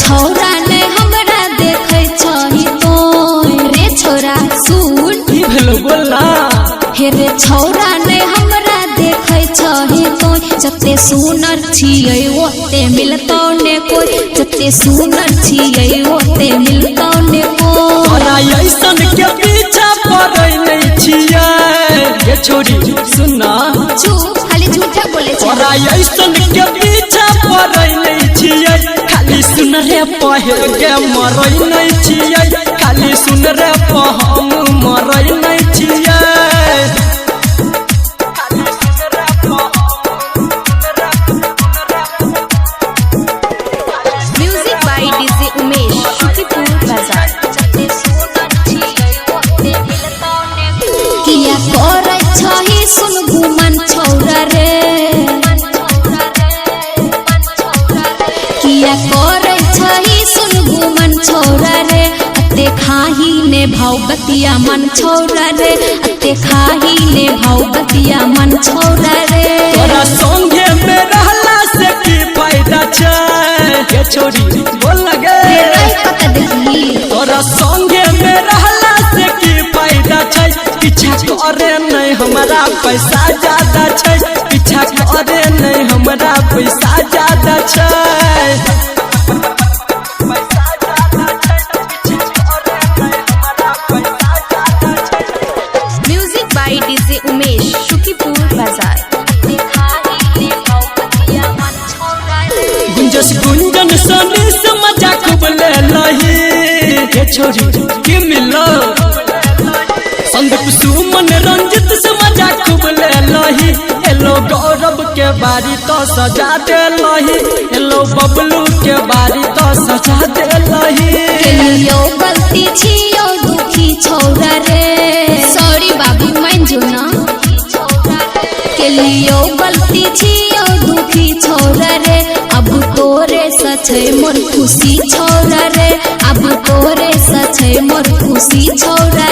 छोरा ने हमरा देखे छही तो रे छोरा सुन की भेलो बोला हे रे छोरा ने हमरा देखे छही तो जते सुनर छियै ओते मिलतौ ने कोई जते सुनर छियै ओते मिलतौ ने कोई तोरा ऐसन के पीछा पड़ै नै छियै ये छोरी सुनना चुप खाली झूठा बोले छै तोरा ऐसन के पीछा पड़ै नै छियै खाली सुन रे पहे के मरै नै छियै खाली सुन रे हम मरै नै छियै music by DJ Umesh Shukipur Bazar किया करे छही सुन घुमन छौरा रे किया करे छही सुन घुमन छौरा रे अते खाही ने भाव बतिया मन छौरा रे अते खाही ने भाव बतिया मन छौरा रे तोरा संगे में रहला से की फायदा छै ये छोरी बोल लगे नहीं पता देखी तोरा संगे में रहला से की फायदा छै पीछा करे नहीं हमरा पैसा ज्यादा छै पीछा करे नहीं हमरा पैसा ज्यादा छै music by DJ Umesh Shukipur Bazar गुंजस गुंजन सोनी से मजा खूब ले लही ये छोरी की मिलो संदीप सुमन रंजित से मजा खूब ले लही एलो गौरव के बारी तो सजा दे लही एलो बबलू के बारी तो सजा दे लही केलियो गलती छियो दुखी छौरा रे सॉरी बाबू मान जो ना केलियो गलती छियो दुखी छौरा रे अब तोरे सचे मोर खुशी छौरा रे अब तोरे सचे मोर खुशी छौरा